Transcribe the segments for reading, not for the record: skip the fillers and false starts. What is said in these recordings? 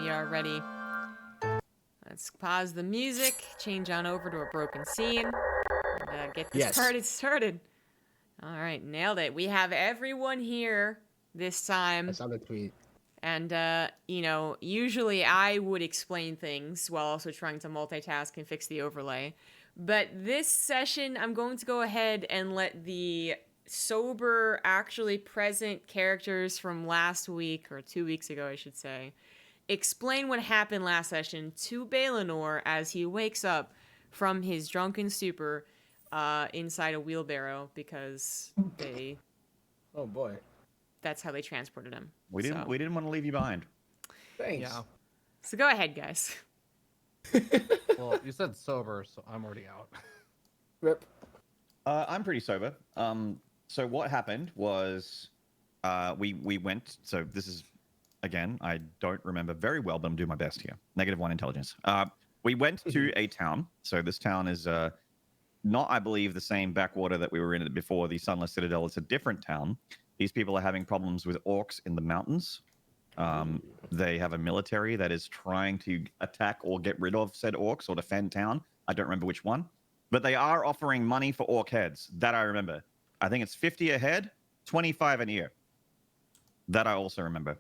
we are ready. Let's pause the music, change on over to a broken scene, and get this party started. All right, nailed it. We have everyone here this time. I saw the tweet. And, usually I would explain things while also trying to multitask and fix the overlay. But this session, I'm going to go ahead and let the sober, actually present characters from last week, or 2 weeks ago, I should say, explain what happened last session to Baleanor as he wakes up from his drunken stupor inside a wheelbarrow, because they... Oh, boy. That's how they transported him. We didn't want to leave you behind. Thanks. Yeah. So go ahead, guys. Well, you said sober, so I'm already out. Rip. I'm pretty sober. So what happened was we went. So this is, again, I don't remember very well, but I'm doing my best here. -1 intelligence. We went to a town. So this town is not, I believe, the same backwater that we were in before, the Sunless Citadel. It's a different town. These people are having problems with orcs in the mountains. They have a military that is trying to attack or get rid of said orcs or defend town. I don't remember which one. But they are offering money for orc heads. That I remember. I think it's 50 a head, 25 an ear. That I also remember.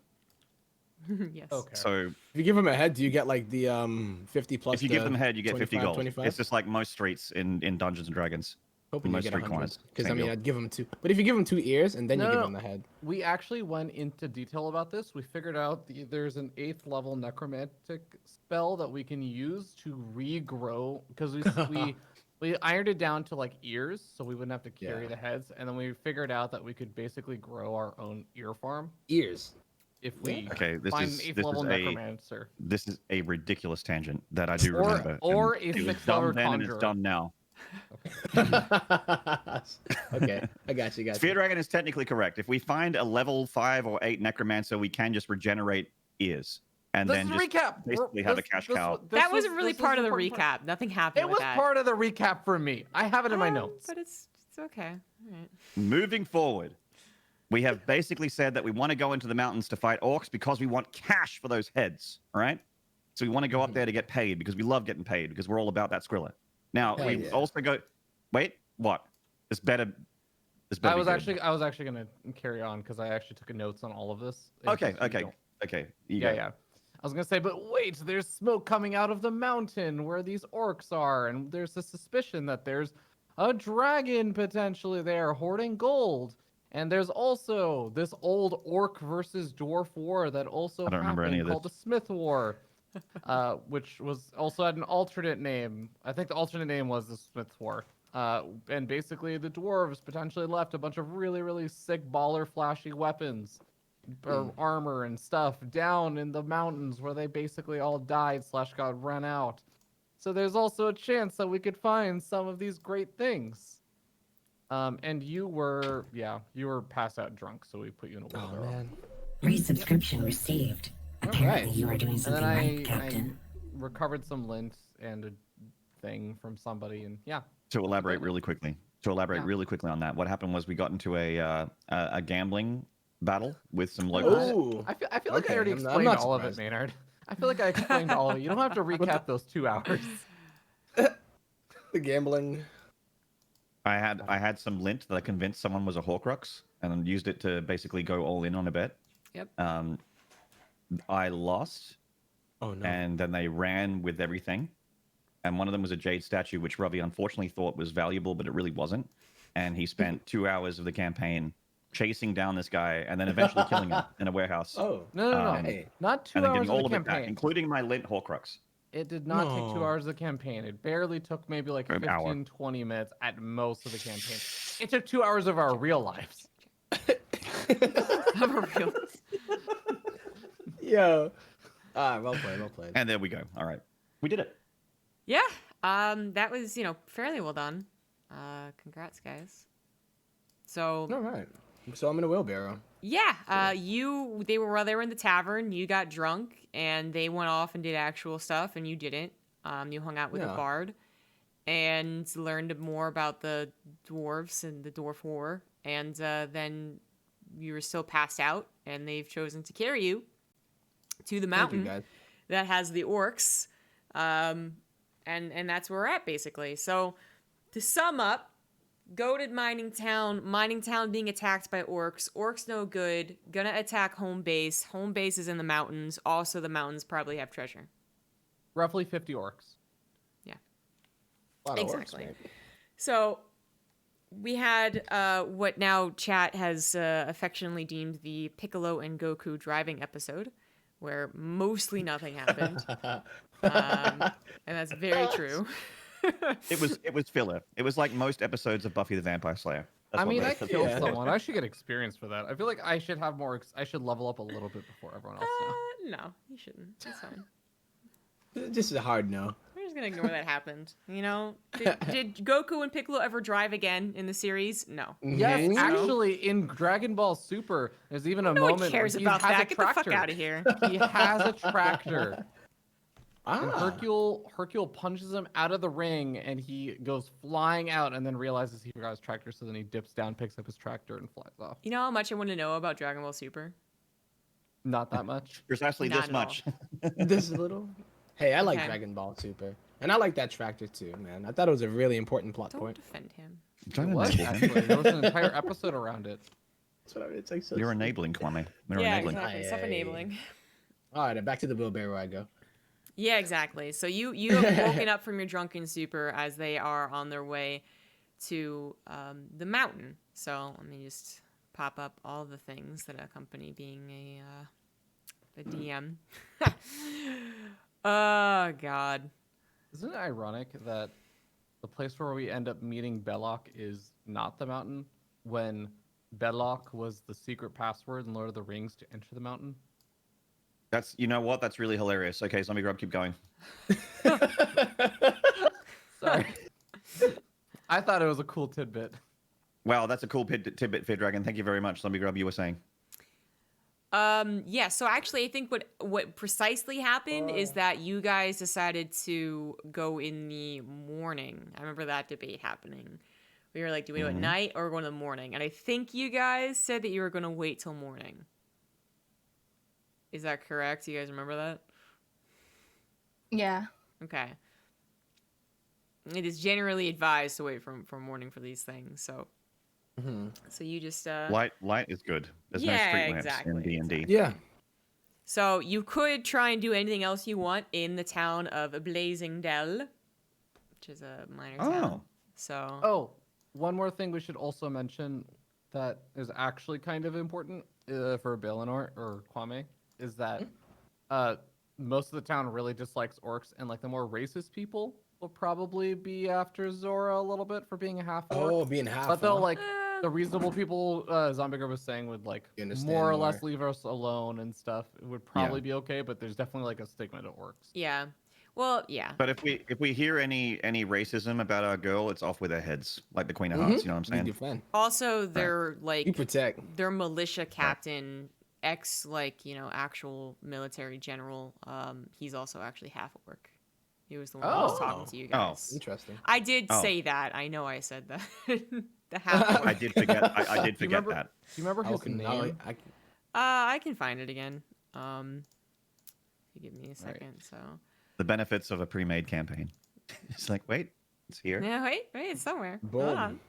Yes. Okay. So If you give them a head, do you get like the 50 plus? if you give them a head, you get 50 gold. 25? It's just like most streets in Dungeons and Dragons. Hoping you most get street 100. corners. Because I Same mean, deal. I'd give them 2. But if you give them 2 ears and then you give them the head. We actually went into detail about this. We figured out there's an 8th level necromantic spell that we can use to regrow, because we ironed it down to like ears, so we wouldn't have to carry the heads, and then we figured out that we could basically grow our own ear farm Ears. if we Okay, find an 8th level necromancer. This is a ridiculous tangent that I do remember. Or and a it was 6th dumb level then and it's conjurer. dumb now. Okay, I got you. Feardragon is technically correct. If we find a level 5 or 8 necromancer, we can just regenerate ears and This then is just recap. basically have a cash cow. That wasn't really part of the recap. Nothing happened It with was that. part of the recap for me. I have it in my notes. But it's okay. All right. Moving forward, we have basically said that we want to go into the mountains to fight orcs because we want cash for those heads, all right? So we want to go up there to get paid because we love getting paid because we're all about that Skrilla. Now, we also go... Wait, what? This better... I was actually gonna carry on because I actually took notes on all of this. Okay. You go. I was gonna say, but wait, there's smoke coming out of the mountain where these orcs are, and there's a suspicion that there's a dragon potentially there hoarding gold. And there's also this old orc versus dwarf war that also happened called the Smith War, which was also had an alternate name. I think the alternate name was the Smith War. And basically the dwarves potentially left a bunch of really, really sick baller flashy weapons or armor and stuff down in the mountains where they basically all died / got run out. So there's also a chance that we could find some of these great things. And you were passed out drunk, so we put you in a wheelbarrow. Oh, man. Resubscription received. Apparently you are doing something right, Captain. I recovered some lint and a thing from somebody, and To elaborate really quickly on that, what happened was we got into a gambling battle with some locals. Ooh. I feel like I already explained all of it, Maynard. I feel like I explained all of it. You don't have to recap those 2 hours. The gambling. I had some lint that I convinced someone was a Horcrux and then used it to basically go all in on a bet. Yep. I lost. Oh no. And then they ran with everything. And one of them was a jade statue, which Ravi unfortunately thought was valuable, but it really wasn't. And he spent 2 hours of the campaign chasing down this guy and then eventually killing him in a warehouse. Oh. No. Hey. Not 2 and then hours getting of all the of it campaign. back, including my lint Horcrux. It did not take 2 No. hours of the campaign. It barely took maybe like An 15, hour. 20 minutes at most of the campaign. It took 2 hours of our real lives. Yo. Well played. And there we go. All right. We did it. Yeah. That was, fairly well done. Congrats, guys. So. All right. So I'm in a wheelbarrow. Yeah. They were in the tavern. You got drunk, and they went off and did actual stuff, and you didn't. You hung out with a bard, and learned more about the dwarves and the dwarf war, and then you were still passed out, and they've chosen to carry you to the mountain. Thank you, guys. that has the orcs, and that's where we're at basically. So to sum up, goated mining town being attacked by orcs no good, gonna attack home base is in the mountains, also the mountains probably have treasure. Roughly 50 orcs. Yeah, A lot of exactly. orcs, right? So we had what now chat has affectionately deemed the Piccolo and Goku driving episode, where mostly nothing happened, and that's very true. It was filler. It was like most episodes of Buffy the Vampire Slayer. That's I what mean, most I episodes killed were. someone. I should get experience for that. I feel like I should have more. I should level up a little bit before everyone else now. No, you shouldn't. It's fine. This is a hard no. We're just gonna ignore that happened. You know, did Goku and Piccolo ever drive again in the series? No. Yes, Mhm. actually, in Dragon Ball Super, there's even a No moment one cares where he about has that. a Get the fuck tractor. out of here. He has a tractor. And Ah. Hercule punches him out of the ring, and he goes flying out, and then realizes he forgot his tractor. So then he dips down, picks up his tractor, and flies off. You know how much I want to know about Dragon Ball Super? Not that much. Precisely Not this at all. much. This little. Hey, I like Okay. Dragon Ball Super, and I like that tractor too, man. I thought it was a really important plot Don't point. defend him. I'm It trying to was, enable him. actually. There was an entire episode around it. That's what it's like. So You're sweet. enabling, Kwame. You're Yeah, enabling. exactly. Stop Aye, aye. enabling. All right, back to the wheelbarrow I go. Yeah, exactly. So you have woken up from your drunken stupor as they are on their way to the mountain. So let me just pop up all the things that accompany being a DM. Oh God. Isn't it ironic that the place where we end up meeting Belloc is not the mountain, when Belloc was the secret password in Lord of the Rings to enter the mountain? That's, you know what? That's really hilarious. Okay, ZombieGrub, keep going. Sorry. I thought it was a cool tidbit. Wow, that's a cool tidbit, feardragon. Thank you very much, ZombieGrub. You were saying. Yeah, so actually I think what precisely happened is that you guys decided to go in the morning. I remember that debate happening. We were like, do we go at night or go in the morning? And I think you guys said that you were going to wait till morning. Is that correct? Do you guys remember that? Yeah. Okay. It is generally advised to wait from morning for these things, so so you just Light is good. There's no yeah, street lamps exactly, in D&D. Yeah. So you could try and do anything else you want in the town of Blazingdale, which is a minor town. So Oh, one more thing we should also mention that is actually kind of important for Baleanor or Kwame is that most of the town really dislikes orcs, and like the more racist people will probably be after Zora a little bit for being a half orc. Oh, being half. But they'll huh? like the reasonable people ZombieGrub was saying would like You understand more or more. less leave us alone and stuff. It would probably be okay, but there's definitely like a stigma to orcs. yeah. Well, yeah. But if we hear any racism about our girl, it's off with our heads, like the Queen of Hearts. You know what I'm You saying? defend. Also, they're like You protect. their militia captain, ex like actual military general. He's also actually half orc. He was the one who was talking Oh. to you guys. Interesting. I did Oh. say that. I know I said that. The half orc. I did forget. I did Do you forget remember- that. Do you remember his name? I can find it again. If you give me a second, so. The benefits of a pre-made campaign. It's like, wait, it's here. Yeah, wait, it's somewhere. Hold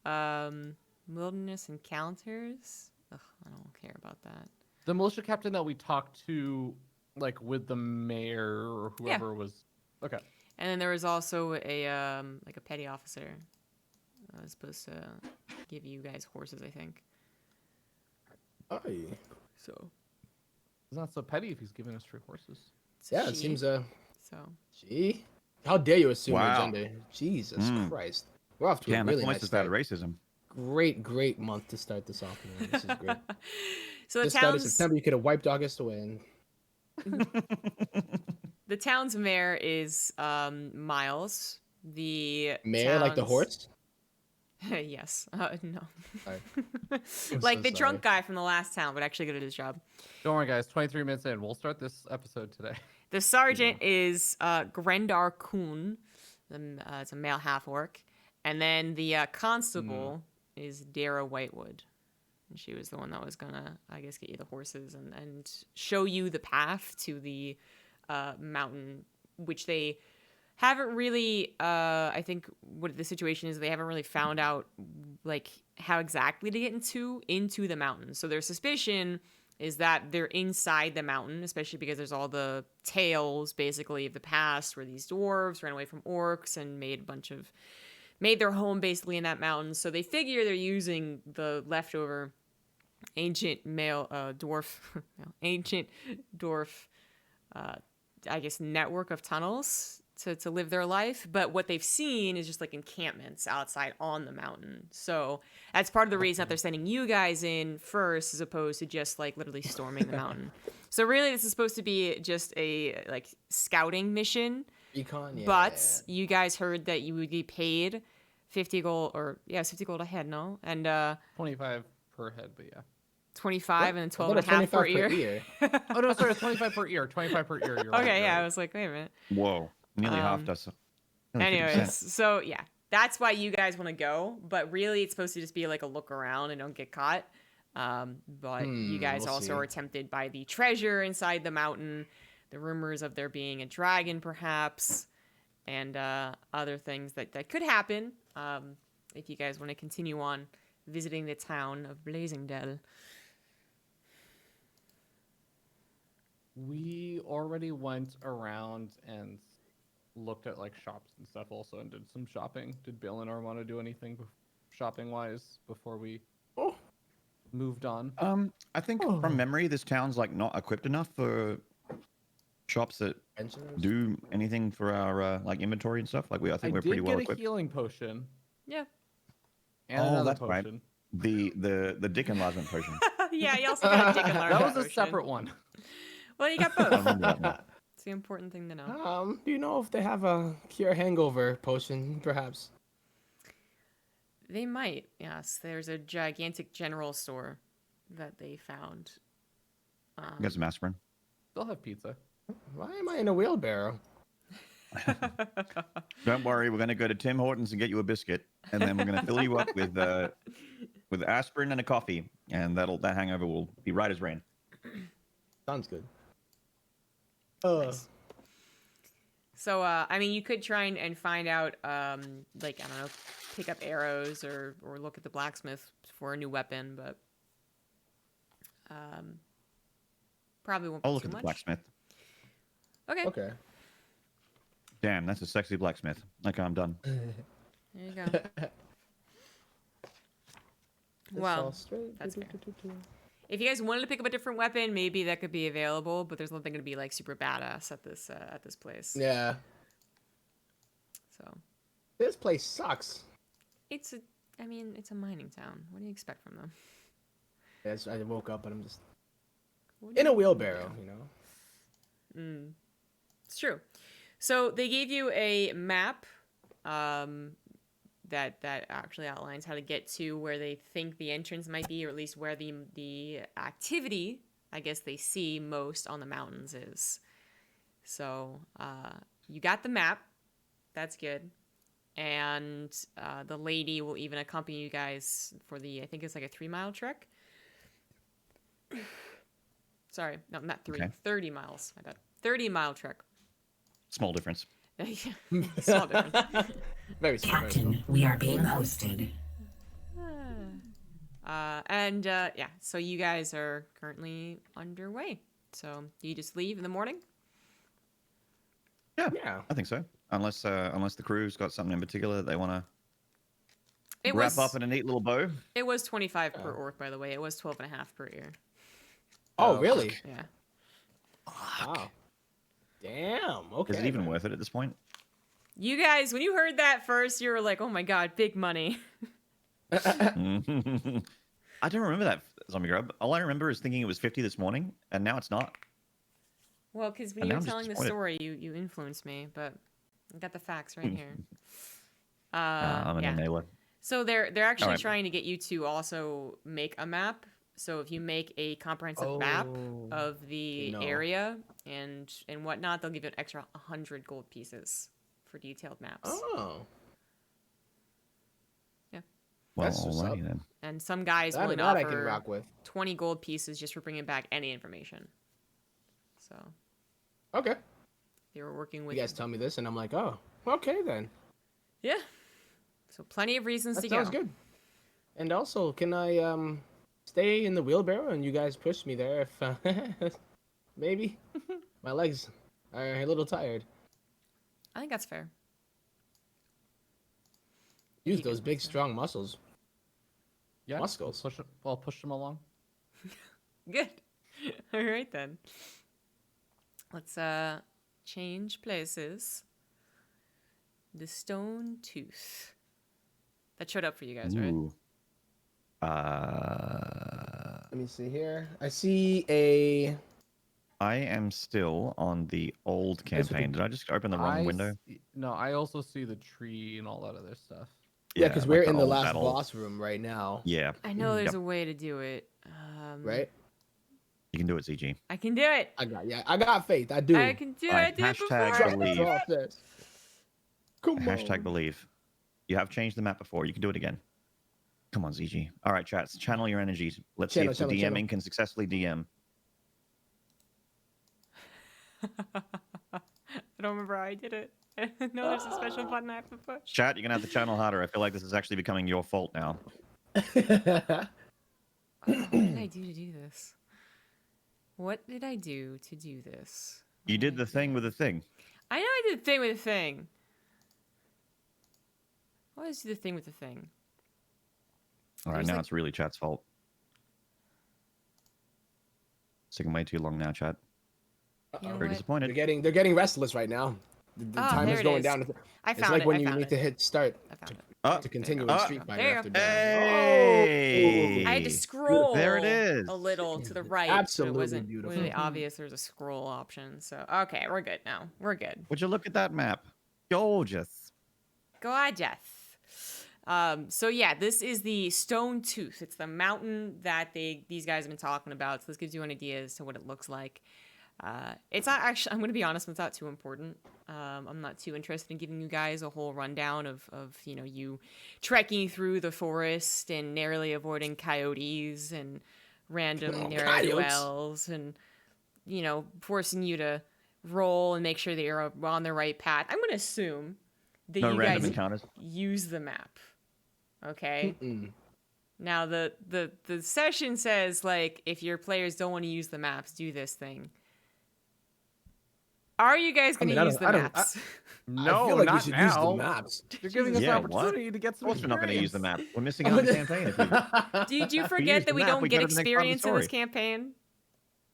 on. Wilderness encounters. Ugh, I don't care about that. The militia captain that we talked to, like with the mayor or whoever was. Okay. And then there was also a like a petty officer. I was supposed to give you guys horses, I think. Oh, So. It's not so petty if he's giving us free horses. yeah, it she. seems So. Gee, how dare you assume Wow. your gender? Jesus Christ, we're off to Damn, a really that's nice almost as bad start. as racism. Great month to start this off. Man. This is great. So the This started town's September. You could have wiped August away. the town's mayor is Miles. The Mayor, like the town's- horse. Yes. No. Sorry. Like so the drunk sorry. guy from the last town would actually good at his job. Don't worry, guys. 23 minutes in. We'll start this episode today. The sergeant is Grendar Kuhn. It's a male half orc. And then the constable is Dara Whitewood. And she was the one that was gonna, I guess, get you the horses and show you the path to the mountain, which they haven't really, I think what the situation is, they haven't really found out, like, how exactly to get into the mountain. So their suspicion is that they're inside the mountain, especially because there's all the tales, basically, of the past where these dwarves ran away from orcs and made their home basically in that mountain. So they figure they're using the leftover ancient ancient dwarf, I guess, network of tunnels to live their life. But what they've seen is just like encampments outside on the mountain. So that's part of the reason that they're sending you guys in first, as opposed to just like literally storming the mountain. So really, this is supposed to be just a like scouting mission. Recon, yeah. But you guys heard that you would be paid 50 gold, or yeah, 50 gold a head, no? And 25 per head, but yeah. 25 and then 12 and a half per ear. Oh no, sorry, 25 per ear. 25 per ear. You're right, Okay, yeah, right. I was like, wait a minute. Whoa, nearly half us. Anyways, so yeah, that's why you guys want to go, but really it's supposed to just be like a look around and don't get caught. But you guys we'll also see. are tempted by the treasure inside the mountain, the rumors of there being a dragon perhaps, and other things that could happen if you guys want to continue on visiting the town of Blazingdale. We already went around and looked at like shops and stuff also and did some shopping. Did Baleanor want to do anything shopping wise before we moved on? I think from memory, this town's like not equipped enough for shops that do anything for our like inventory and stuff. Like I think we're pretty well did get equipped. a healing potion. Yeah. And Oh, another that's right. potion. The dick enlargement potion. Yeah, you also got a dick enlargement That was a potion. separate one. Well, you got I both. remember that now. It's the important thing to know. Do you know if they have a cure hangover potion, perhaps? They might, yes. There's a gigantic general store that they found. You got some aspirin. They'll have pizza. Why am I in a wheelbarrow? Don't worry, we're going to go to Tim Hortons and get you a biscuit, and then we're going to fill you up with aspirin and a coffee, and that hangover will be right as rain. Sounds good. Nice. So, I mean, you could try and find out, like, I don't know, pick up arrows or look at the blacksmith for a new weapon, but probably won't be I'll look too at the much. blacksmith. Okay. Okay. Damn, that's a sexy blacksmith. Okay, I'm done. There you go. Well, that's fair. If you guys wanted to pick up a different weapon, maybe that could be available, but there's nothing going to be like super badass at this place. Yeah. So This place sucks. it's a mining town. What do you expect from them? Yes, I woke up and I'm just What do in a you- wheelbarrow, you know. It's true. So they gave you a map that actually outlines how to get to where they think the entrance might be, or at least where the activity, I guess, they see most on the mountains is. So you got the map. That's good. And the lady will even accompany you guys for I think it's like a 3-mile trek. Sorry, no, not 3. Okay. 30 miles. I bet. 30-mile trek. Small difference. Small difference. Very small. Captain, we are being hosted. Yeah, so you guys are currently underway. So do you just leave in the morning? Yeah. I think so. Unless the crew's got something in particular that they want to It wrap was up in a neat little bow. it was 25 per orc, by the way. It was 12 and a half per ear. Oh, really? Yeah. Wow. Damn. Okay. Is it even worth it at this point? You guys, when you heard that first, you were like, "Oh my god, big money." I don't remember that, ZombieGrub. All I remember is thinking it was 50 this morning, and now it's not. Well, because when And you now were I'm telling the disappointed. story, you influenced me, but I got the facts right here. I'm an yeah. enabler. So they're actually Alright. trying to get you to also make a map. So if you make a comprehensive map of the No. area and whatnot, they'll give you an extra 100 gold pieces for detailed maps. Oh. Well, That's what's up. alrighty then. And some guy is That, willing to that I can offer rock with. 20 gold pieces just for bringing back any information. So Okay. they were working with You guys tell me this, and I'm like, oh, okay then. Yeah. So plenty of reasons That to sounds go. good. And also, can I stay in the wheelbarrow and you guys push me there if maybe? My legs are a little tired. I think that's fair. Use You those can big, do that. strong muscles. Yeah. Muscles. Push them along. Good. All right then. Let's change places. The stone tooth. That showed up for you guys, right? Ooh. Let me see here. I see a. I am still on the old campaign. Did I just open the wrong window? No, I also see the tree and all that other stuff. Yeah, because like we're in the old last battle. boss room right now. Yeah, I know there's Yep. a way to do it. Right? you can do it, ZG. I can do it. I got faith. I do. I can do it. I did it before. Hashtag believe. Process. Come Hashtag on. believe. You have changed the map before. You can do it again. Come on, ZG. All right, chats. Channel your energies. Let's see if the DMing can successfully DM. I don't remember how I did it. I didn't know there's a special button I have to push. Chat, you're gonna have to channel harder. I feel like this is actually becoming your fault now. What did I do to do this? What did I do to do this? You did the thing with the thing. I know I did the thing with the thing. I always do the thing with the thing. All right, There's now like- it's really chat's fault. It's taking way too long now, chat. You know Very what? disappointed. They're getting restless right now. The Oh, time there is it going is. down. I It's found like it. when I you found need it. to hit start I found it. Oh, to continue There in you Street go. Fighter There you after go. Hey! I had to scroll There it is. a little to the right. Absolutely so it wasn't beautiful. really obvious there's a scroll option. So, okay, we're good now. We're good. Would you look at that map? Gorgeous. Gorgeous. So yeah, this is the Stone Tooth. It's the mountain that these guys have been talking about. So this gives you an idea as to what it looks like. It's not actually, I'm going to be honest, it's not too important. I'm not too interested in giving you guys a whole rundown of you trekking through the forest and narrowly avoiding coyotes and random ne'er-do-wells and, forcing you to roll and make sure that you're on the right path. I'm going to assume that No you random guys encounters. use the map. Okay? Mm-mm. Now, the session says, like, if your players don't want to use the maps, do this thing. Are you guys going to use the maps? No, I feel like not we should now. use the maps. You're giving us Yeah, an opportunity to get Of some course we're not going to use the experience. map. We're missing out on the campaign. If we... Did you use forget the that we map, don't we get go to the next part of the experience in this story. campaign?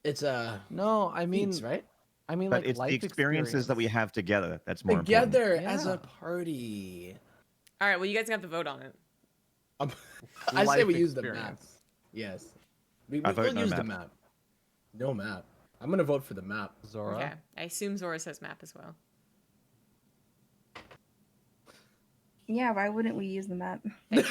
It's No, I mean, feats, right? like But it's life the experiences that we have together that's more important. Together as Yeah. a party. All right, well, you guys have to vote on it. I say Life we use the experience. map. Yes. We I vote will no use map. the map. No map. I'm gonna vote for the map. Zora. Okay. I assume Zora says map as well. Yeah, why wouldn't we use the map? Thank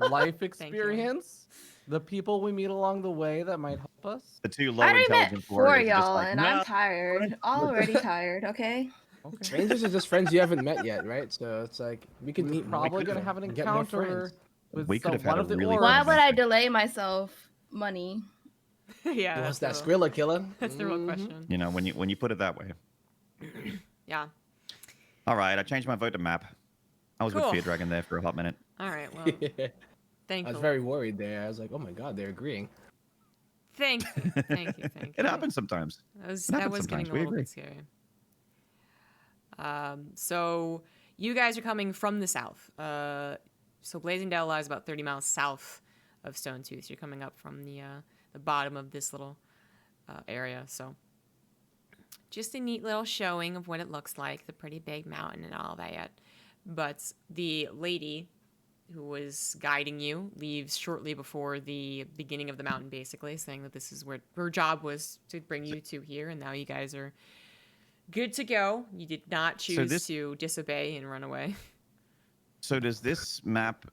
you. Life you. experience. The people we meet along the way that might help us. The two low I already met intelligence 4 warriors are just y'all, like, and no. I'm tired. Already tired, okay? Okay. Strangers are just friends you haven't met yet, right? So it's like we could We're meet. more probably people gonna have an and get more encounter friends. with We could have had one a of the really orcs. Why would I Amazing. delay myself money? Yeah. Who wants that's that the real- Skrilla killer? That's the real Mhm. question. You know, when you put it that way. Yeah. All right, I changed my vote to map. I was Cool. with Feardragon there for a hot minute. All right, well, I thank you. was very worried there. I was like, oh my god, they're agreeing. Thank you. Thank you. It happens sometimes. That was, It happens getting sometimes, a we little agree. bit scary. So you guys are coming from the south. So Blazingdale lies about 30 miles south of Stone Tooth. So you're coming up from the bottom of this little area. So just a neat little showing of what it looks like, the pretty big mountain and all that. But the lady who was guiding you leaves shortly before the beginning of the mountain, basically, saying that this is where her job was to bring you to here, and now you guys are good to go. You did not choose to disobey and run away. So does this map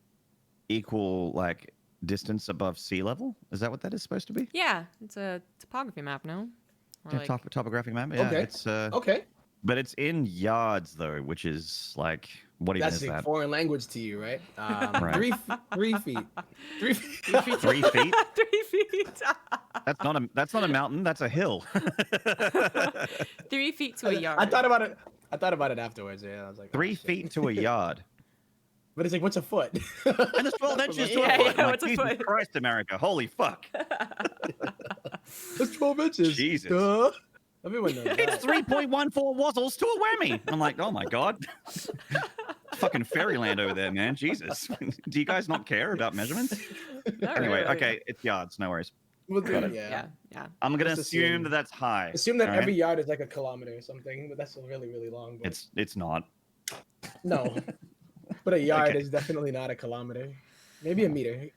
equal like distance above sea level? Is that what that is supposed to be? Yeah, it's a topography map, no? Or Yeah, like- topographic map. Yeah, Okay. it's Okay. But it's in yards though, which is like, what even That's is a that? foreign language to you, right? Right. 3 feet. 3 feet. 3 feet? 3 feet. That's not a mountain. That's a hill. 3 feet to a yard. I thought about it. I thought about it afterwards. Yeah, I was like, 3 oh, shit. feet to a yard. But it's like, what's a foot? And it's 12 inches to a Yeah, foot. yeah, I'm like, what's a Jesus foot? Christ, America. Holy fuck. It's 12 inches. Jesus. Duh. Everyone knows that. It's 3.14 wazzles to a whammy. I'm like, oh my God. Fucking fairyland over there, man. Jesus. Do you guys not care about measurements? Not Anyway, really. okay, it's yards. No worries. Well, Got it. yeah. Yeah. I'm going to Just assume assume. that that's high. Assume that all every right? yard is like a kilometer or something, but that's really, really long. But It's not. no. But a yard Okay. is definitely not a kilometer. Maybe a meter.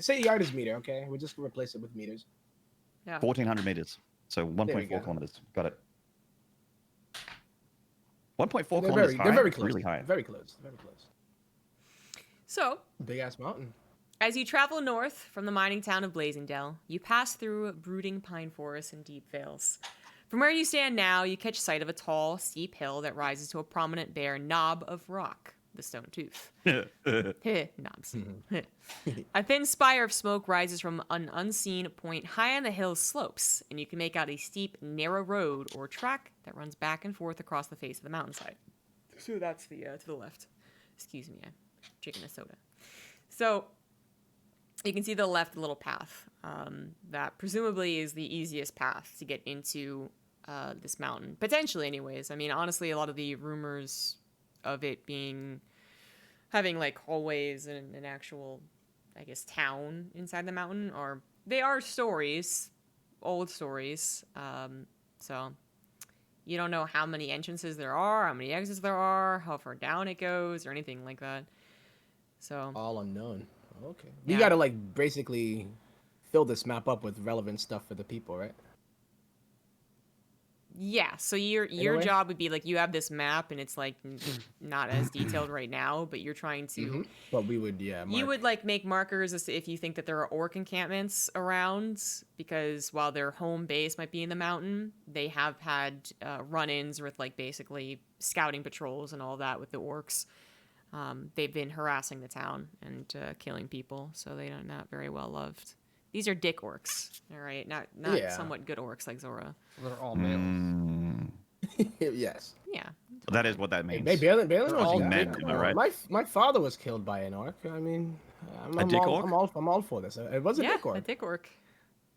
Say a yard is meter, okay? We'll just replace it with meters. Yeah. 1,400 meters. So There we 1.4 go. kilometers. Got it. 1.4 They're kilometers high. they're very close. Really high. Very close. Very close. So, Big ass mountain. as you travel north from the mining town of Blazingdale, you pass through brooding pine forests and deep vales. From where you stand now, you catch sight of a tall, steep hill that rises to a prominent bare knob of rock, the Stone Tooth. Knobs. A thin spire of smoke rises from an unseen point high on the hill's slopes, and you can make out a steep, narrow road or track that runs back and forth across the face of the mountainside. So that's the to the left. Excuse me, I'm drinking a soda. So you can see the left little path that presumably is the easiest path to get into this mountain. Potentially, anyways. I mean, honestly, a lot of the rumors of it having like hallways and an actual, I guess, town inside the mountain they are stories, old stories. So you don't know how many entrances there are, how many exits there are, how far down it goes, or anything like that. So All unknown. Okay. We Yeah. gotta like basically fill this map up with relevant stuff for the people, right? yeah, so your way? job would be like you have this map and it's like not as detailed right now, but you're trying to Mhm. But we would, yeah. You mark. would like make markers as to if you think that there are orc encampments around, because while their home base might be in the mountain, they have had run-ins with like basically scouting patrols and all that with the orcs. They've been harassing the town and killing people, so they're not very well loved. These are dick orcs, all right, not Yeah. somewhat good orcs like Zora. They're all males. Mm, Yes. Yeah, that is what that means. Hey, Baleanor They're all was men, am I right? My father was killed by an orc. I mean, I'm dick all, orc? I'm all for this. It was a yeah, dick orc. a dick orc.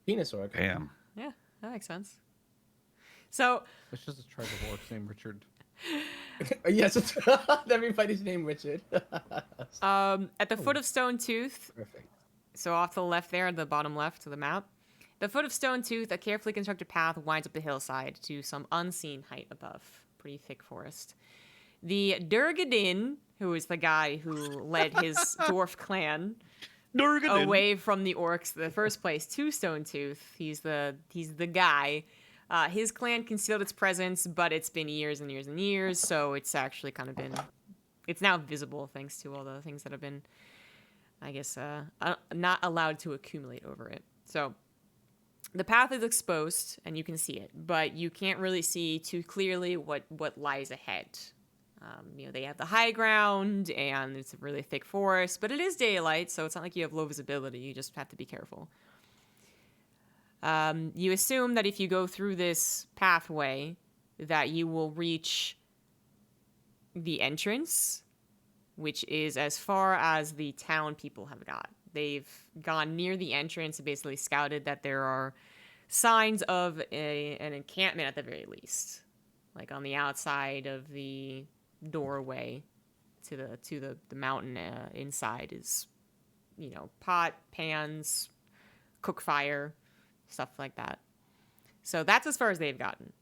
Penis orc. Damn. Yeah, that makes sense. So It's just a tribe of orcs named Richard. Yes, everybody's named Richard. at the foot of Stone Tooth, Perfect. so off to the left there, the bottom left of the map, the foot of Stone Tooth, a carefully constructed path winds up the hillside to some unseen height above. Pretty thick forest. The Durgadin, who is the guy who led his dwarf clan away from the orcs in the first place to Stone Tooth, he's the guy. His clan concealed its presence, but it's been years and years and years, so it's actually kind of been... It's now visible thanks to all the things that have been, I guess, not allowed to accumulate over it. So the path is exposed, and you can see it, but you can't really see too clearly what lies ahead. They have the high ground, and it's a really thick forest, but it is daylight, so it's not like you have low visibility. You just have to be careful. You assume that if you go through this pathway, that you will reach the entrance, which is as far as the town people have got. They've gone near the entrance and basically scouted that there are signs of an encampment at the very least, like on the outside of the doorway to the mountain. Inside is, pot, pans, cook fire, stuff like that. So that's as far as they've gotten.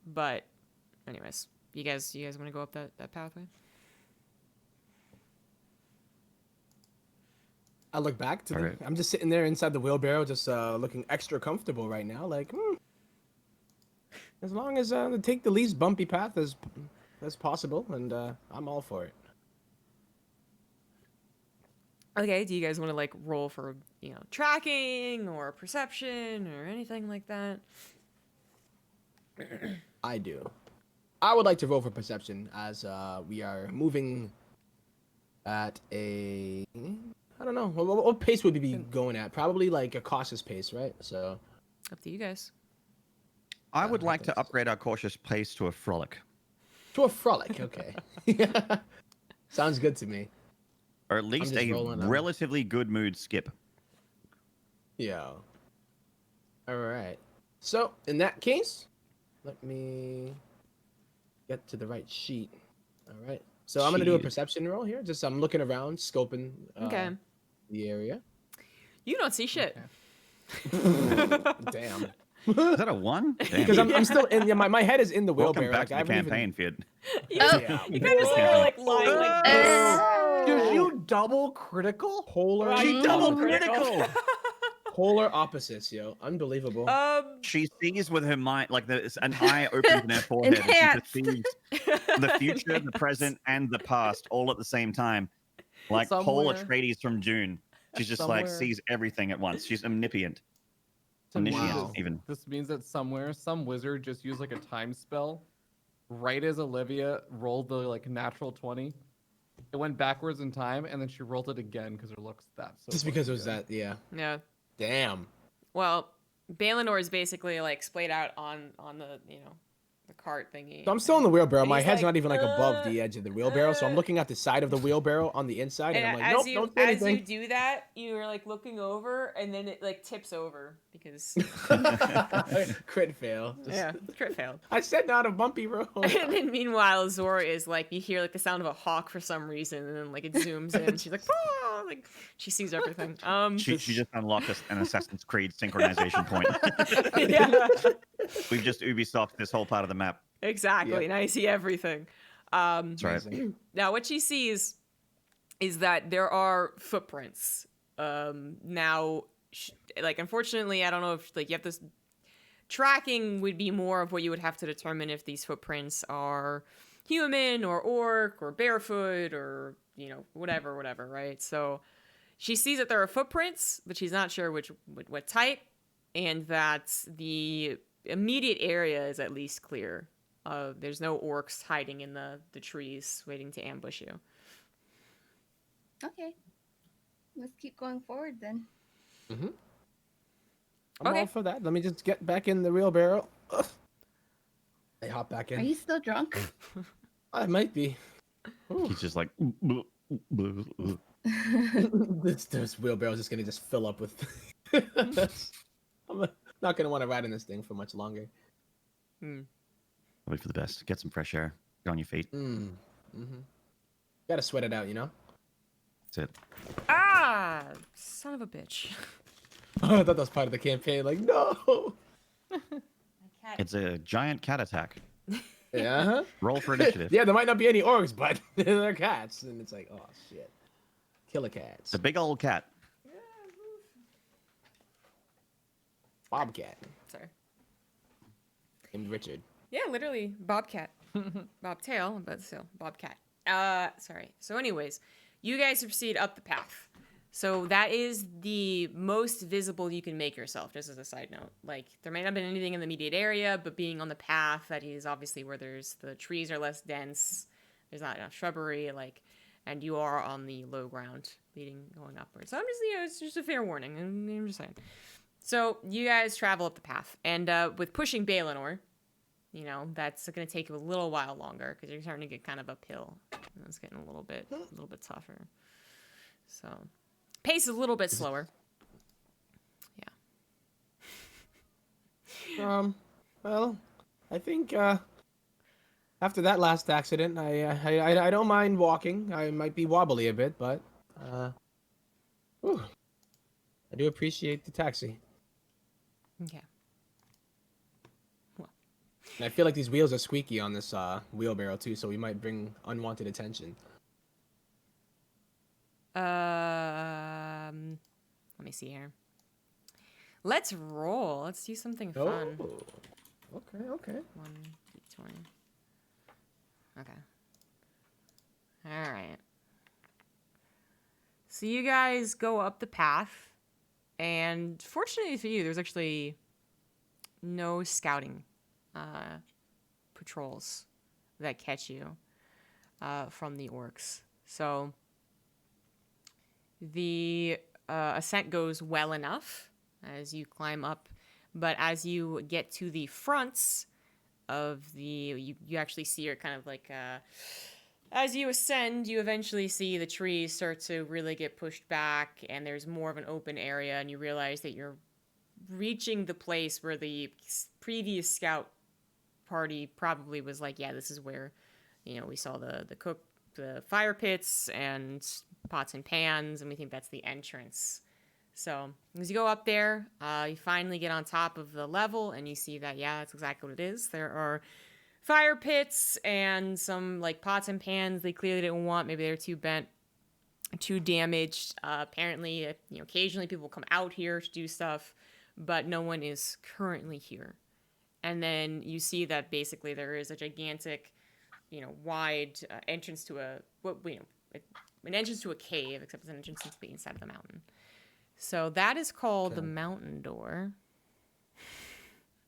But anyways, you guys want to go up that pathway? I look back to Alright. I'm just sitting there inside the wheelbarrow, just looking extra comfortable right now. Like, as long as they take the least bumpy path as possible, and I'm all for it. Okay, do you guys want to like roll for, tracking or perception or anything like that? I do. I would like to roll for perception as we are moving at a... I don't know. What pace would we be going at? Probably like a cautious pace, right? So... Up to you guys. I would like to upgrade our cautious pace to a frolic. To a frolic, okay. Sounds good to me. Or at least a relatively good mood skip. Yeah. All right. So, in that case, let me get to the right sheet. All right. So, I'm going to do a perception roll here. Just I'm looking around, scoping the area. You don't see shit. Damn. Is that a 1? Because I'm still in. Yeah, my head is in the wheelbarrow. Welcome back to the campaign, Fid. You kind of like lying like this. Did you double critical? Polar. She double critical. Polar opposites, yo. Unbelievable. She sees with her mind, like an eye opens in her forehead, and she perceives the future, the present, and the past all at the same time. Like Paul Atreides from Dune. She's just like sees everything at once. She's omniscient. Omniscient, even. This means that somewhere, some wizard just used like a time spell. Right as Olivia rolled the like natural 20, it went backwards in time, and then she rolled it again because her looks that. So just because it was that, yeah. Yeah. Damn. Well, Baleanor is basically like splayed out on the the cart thingy. So I'm still in the wheelbarrow. My head's like, not even like above the edge of the wheelbarrow, so I'm looking at the side of the wheelbarrow on the inside, and I'm like, nope, don't say anything. As you do that, you're like looking over, and then it like tips over because crit fail. Yeah, crit fail. I said not a bumpy road. And then meanwhile, Zora is like, you hear like the sound of a hawk for some reason, and then like it zooms in. She's like, oh, like she sees everything. She just unlocked an Assassin's Creed synchronization point. Yeah. We've just Ubisoft this whole part of the map. Exactly. Yep. And I see everything. That's right. Now, what she sees is that there are footprints. Now, like, unfortunately, I don't know if, like, you have this... Tracking would be more of what you would have to determine if these footprints are human or orc or barefoot or, whatever, right? So she sees that there are footprints, but she's not sure what type, and that the immediate area is at least clear. There's no orcs hiding in the trees waiting to ambush you. Okay. Let's keep going forward then. Mm-hmm. I'm all for that. Let me just get back in the wheelbarrow. Ugh. I hop back in. Are you still drunk? I might be. Ooh. He's just like... this wheelbarrow is just going to just fill up with... I'm not going to want to ride in this thing for much longer. Wait for the best. Get some fresh air. Get on your feet. Gotta sweat it out, you know? That's it. Ah! Son of a bitch. I thought that was part of the campaign. Like, no! It's a giant cat attack. Yeah? Roll for initiative. Yeah, there might not be any orcs, but they're cats. And it's like, oh, shit. Killer cats. It's a big old cat. Bobcat. Sorry. Named Richard. Yeah, literally, Bobcat. Bobtail, but still, Bobcat. Sorry. So anyways, you guys proceed up the path. So that is the most visible you can make yourself, just as a side note. Like, there may not have been anything in the immediate area, but being on the path, that is obviously where the trees are less dense, there's not enough shrubbery, like, and you are on the low ground going upwards. So I'm just, it's just a fair warning, I'm just saying. So you guys travel up the path, and with pushing Baleanor, that's going to take you a little while longer because you're starting to get kind of uphill. And it's getting a little bit tougher. So pace is a little bit slower. Yeah. Well, I think after that last accident, I don't mind walking. I might be wobbly a bit, but I do appreciate the taxi. Okay. And I feel like these wheels are squeaky on this wheelbarrow too, so we might bring unwanted attention. Let me see here. Let's roll. Let's do something fun. Okay. 1d20. Okay. All right. So you guys go up the path, and fortunately for you, there's actually no scouting patrols that catch you from the orcs. So the ascent goes well enough as you climb up, but as you get to the fronts of the, you actually see your kind of like, as you ascend, you eventually see the trees start to really get pushed back, and there's more of an open area, and you realize that you're reaching the place where the previous scout party probably was like, yeah, this is where, we saw the fire pits and pots and pans, and we think that's the entrance. So as you go up there, you finally get on top of the level, and you see that, yeah, that's exactly what it is. There are fire pits and some like pots and pans they clearly didn't want. Maybe they're too bent, too damaged. Apparently, occasionally people come out here to do stuff, but no one is currently here. And then you see that basically there is a gigantic, wide entrance to an entrance to a cave, except it's an entrance into the inside of the mountain. So that is called the Mountain Door.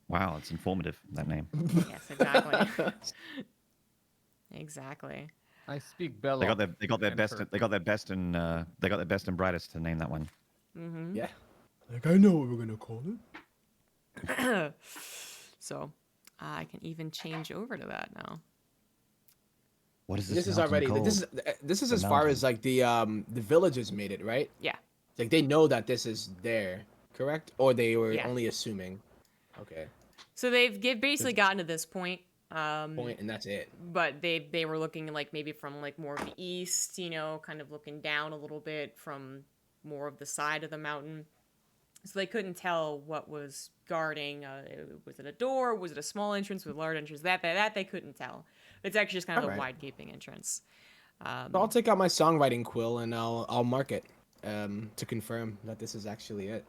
Wow, it's informative, that name. Yes, exactly. Exactly. I speak Belloc. They got their best and brightest to name that one. Mm-hmm. Yeah. Like, I know what we're gonna call it. So I can even change over to that now. What is This is mountain already. called? This is The as far as like the villagers made it, right? Yeah. Like they know that this is there, correct? Or they were Yeah. only assuming. Okay. So they've basically gotten to this point. Point, and that's it. But they were looking like maybe from like more of the east, kind of looking down a little bit from more of the side of the mountain. So they couldn't tell what was guarding. Was it a door? Was it a small entrance with a large entrance? That they couldn't tell. It's actually just kind of a wide gaping entrance. So I'll take out my songwriting quill and I'll mark it to confirm that this is actually it.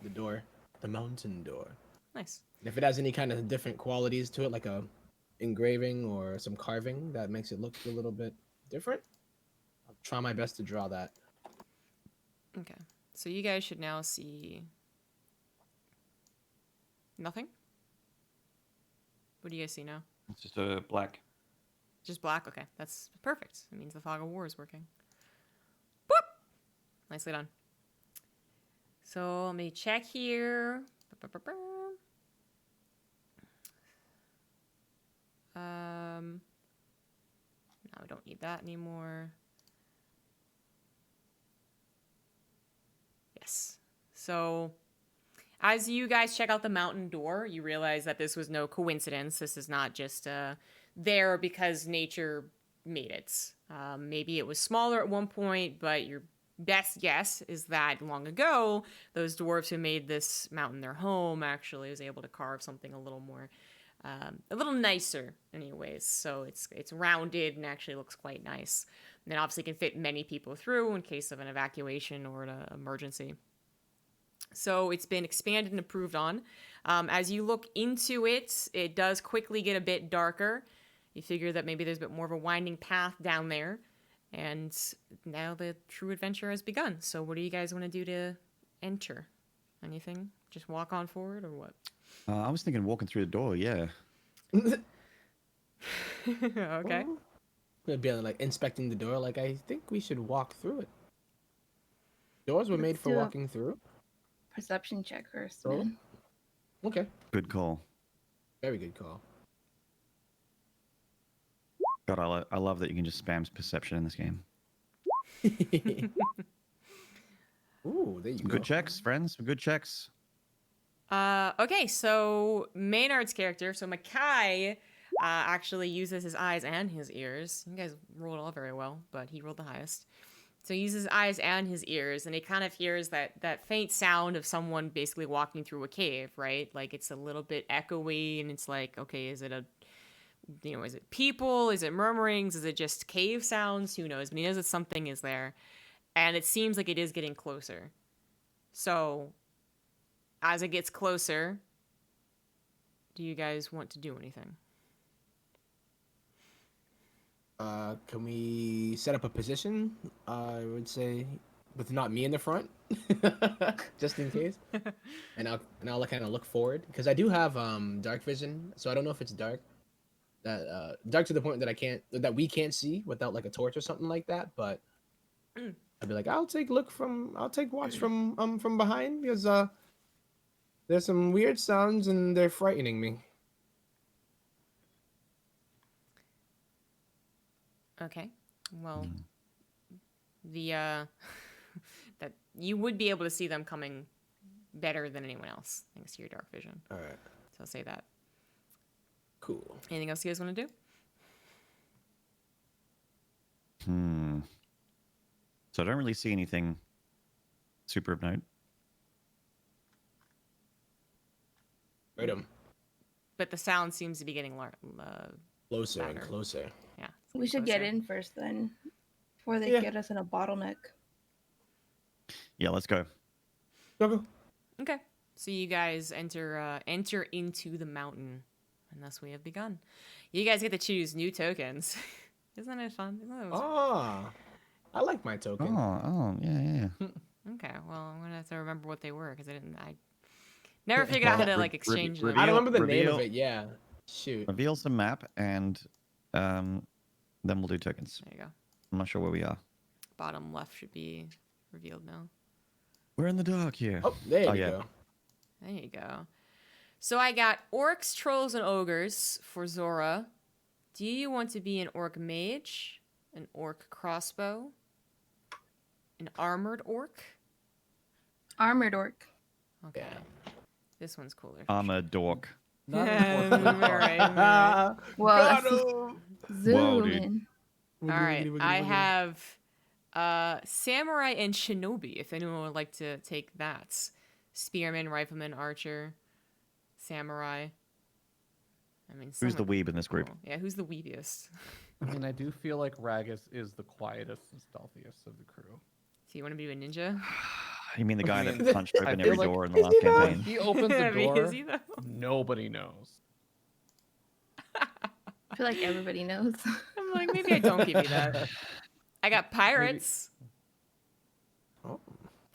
The door, the mountain door. Nice. And if it has any kind of different qualities to it, like a engraving or some carving that makes it look a little bit different, I'll try my best to draw that. Okay. So you guys should now see nothing. What do you guys see now? It's just a black. Just black? Okay, that's perfect. It means the fog of war is working. Boop! Nicely done. So let me check here. No, we don't need that anymore. Yes. So as you guys check out the mountain door, you realize that this was no coincidence. This is not just there because nature made it. Maybe it was smaller at one point, but your best guess is that long ago, those dwarves who made this mountain their home actually was able to carve something a little more, a little nicer anyways. So it's rounded and actually looks quite nice. And then obviously can fit many people through in case of an evacuation or an emergency. So it's been expanded and improved on. As you look into it, it does quickly get a bit darker. You figure that maybe there's a bit more of a winding path down there. And now the true adventure has begun. So what do you guys want to do to enter? Anything? Just walk on forward or what? I was thinking walking through the door, yeah. Okay. It'd be like inspecting the door. Like, I think we should walk through it. Doors were made Let's for do a- walking through. Perception check first, Oh. man. Okay. Good call. Very good call. God, I love that you can just spam perception in this game. Ooh, there you go. Good checks, friends. Good checks. Okay, so Maynard's character, so Mackay, actually uses his eyes and his ears. You guys rolled all very well, but he rolled the highest. So he uses his eyes and his ears, and he kind of hears that faint sound of someone basically walking through a cave, right? Like, it's a little bit echoey, and it's like, okay, is it is it people? Is it murmurings? Is it just cave sounds? Who knows? But he knows that something is there, and it seems like it is getting closer. So, as it gets closer, do you guys want to do anything? Can we set up a position? I would say with not me in the front, just in case. And I'll kind of look forward because I do have dark vision, so I don't know if it's dark. That dark to the point that we can't see without like a torch or something like that. But I'd be like, I'll take watch from behind because there's some weird sounds and they're frightening me. Okay. Well, the that you would be able to see them coming better than anyone else thanks to your dark vision. All right. So I'll say that. Cool. Anything else you guys want to do? So I don't really see anything super of note. Right. But the sound seems to be getting Closer and louder. closer. Yeah. it's We should closer. get in first then, before they Yeah. get us in a bottleneck. Yeah, let's go. Go. Okay. So you guys enter into the mountain, and thus we have begun. You guys get to choose new tokens. Isn't it fun? I like my token. Yeah. Okay. Well, I'm gonna have to remember what they were because I never figured out how to like exchange them. I don't remember the name Reveal- of it. Yeah. Shoot. Reveal some map, and then we'll do tokens. There you go. I'm not sure where we are. Bottom left should be revealed now. We're in the dark here. Oh, there you yeah. go. There you go. So I got orcs, trolls, and ogres for Zora. Do you want to be an orc mage, an orc crossbow, an armored orc? Armored orc. Okay. Yeah. This one's cooler. I'm a dork. Not Yeah, important. alright. Whoa, Got that's him. zoom Whoa, dude. in. All right. I have samurai and shinobi, if anyone would like to take that. Spearman, rifleman, archer, samurai. I mean, Who's the someone weeb in this group? cool. Yeah, who's the weebiest? I mean, I do feel like Ragas is the quietest and stealthiest of the crew. So you want to be a ninja? You mean the guy mean, that punched I open feel every like- door in the last Is he not? campaign? He opens I the mean, door. is he though? Nobody knows. I feel like everybody knows. I'm like, maybe I don't give you that. I got pirates. Oh.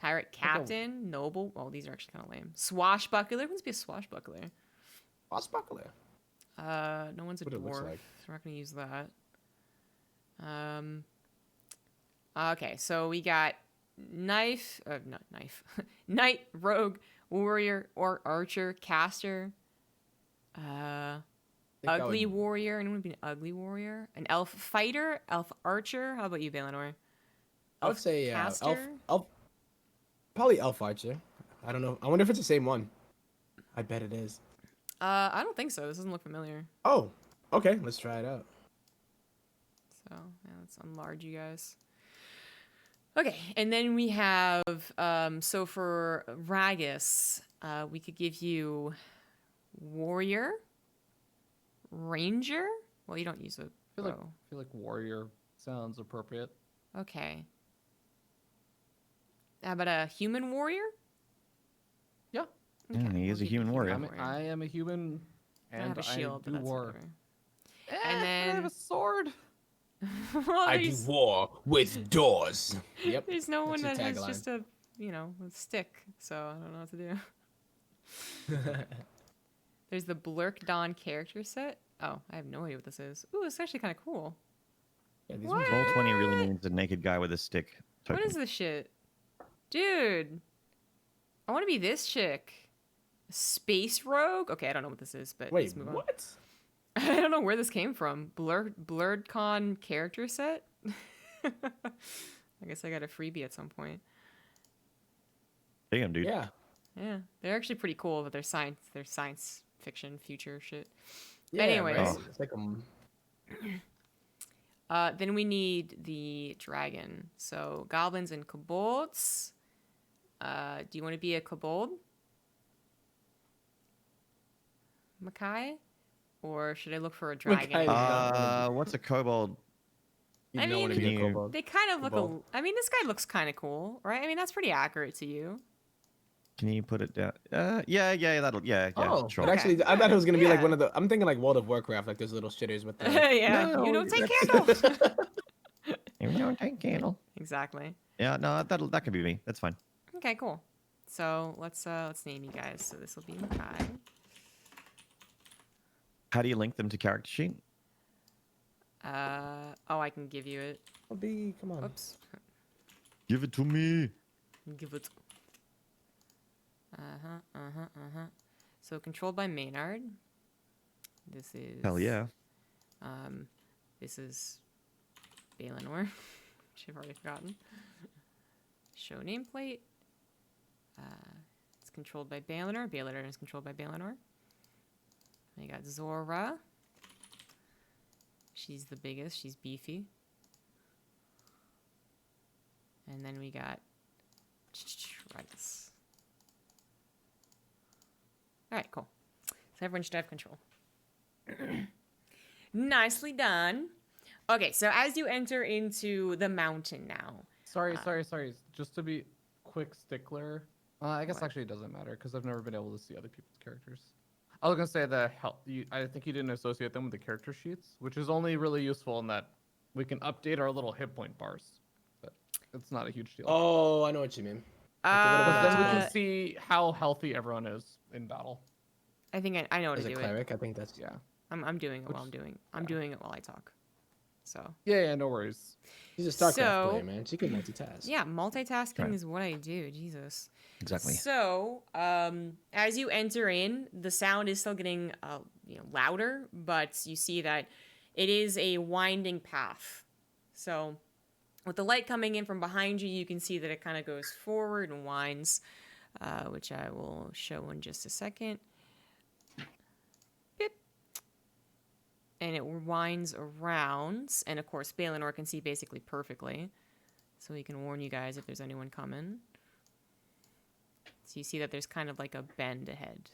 Pirate captain, noble. Oh, these are actually kind of lame. Swashbuckler. Who wants to be a swashbuckler? Swashbuckler. No one's a What it looks dwarf. like. So we're not gonna use that. Okay, so we got knife, not knife, knight, rogue, warrior, or archer, caster, ugly warrior. Anyone be an ugly warrior? An elf fighter, elf archer. How about you, Baleanor? I would say caster? elf. Probably elf archer. I don't know. I wonder if it's the same one. I bet it is. I don't think so. This doesn't look familiar. Oh, okay. Let's try it out. So yeah, let's enlarge you guys. Okay, and then we have so for Ragas, we could give you warrior, ranger. Well, you don't use a I bow. feel like warrior sounds appropriate. Okay. How about a human warrior? Yeah. Yeah, he we'll is a give you human warrior. I am a human, I and have a shield, but do that's war. whatever. And then- I have a sword. Well, I do there's- war with doors. Yep. There's no one That's that your has tagline. just a a stick, so I don't know what to do. There's the Blurk Dawn character set. Oh, I have no idea what this is. Ooh, it's actually kind of cool. Yeah, these What? ones Roll are- 20 really means a naked guy with a stick. Token. What is this shit? Dude, I want to be this chick. Space Rogue? Okay, I don't know what this is, but Wait, let's move on. what? I don't know where this came from. Blurred Con character set? I guess I got a freebie at some point. Damn, dude. Yeah. Yeah, they're actually pretty cool, but they're science fiction future shit. Yeah, Anyways. right? It's like Then we need the dragon. So goblins and kobolds. Do you want to be a kobold, Makai? Or should I look for a dragon? Makai. What's a kobold? you I don't want to mean- be a Can you- kobold. They kind of look Kobold. I mean, this guy looks kind of cool, right? I mean, that's pretty accurate to you. Can you put it down? Yeah, Oh, sure. but actually, I thought it was gonna be like Yeah. one of the. I'm thinking like World of Warcraft, like those little shitters with the. Yeah, you don't take candles. You don't take candle. Exactly. Yeah, no, that could be me. That's fine. Okay, cool. So let's name you guys. So this will be Makai. How do you link them to character sheet? Oh, I can give you it. Come on. Oops. Give it to me. Give it. So controlled by Maynarde. This is. Hell yeah. This is Baleanor, which I've already forgotten. Show nameplate. It's controlled by Baleanor. Baleanor is controlled by Baleanor. I got Zora. She's the biggest. She's beefy. And then we got Ragas. Alright, cool. So everyone should have control. Nicely done. Okay, so as you enter into the mountain now. Sorry. Just to be quick stickler. I guess actually it doesn't matter because I've never been able to see other people's characters. I was gonna say I think you didn't associate them with the character sheets, which is only really useful in that we can update our little hit point bars, but it's not a huge deal. Oh, I know what you mean. But then we can see how healthy everyone is in battle. I think I know what As to a do cleric, I think that's Yeah. I'm doing it while I'm doing. I'm doing it while I talk. So. Yeah, no worries. She's a StarCraft player, So- man. She can multitask. Yeah, multitasking Right. is what I do. Jesus. Exactly. So, as you enter in, the sound is still getting louder, but you see that it is a winding path. So, with the light coming in from behind you, you can see that it kind of goes forward and winds, which I will show in just a second. Beep. And it winds around, and of course, Baleanor can see basically perfectly, so he can warn you guys if there's anyone coming. So you see that there's kind of like a bend ahead.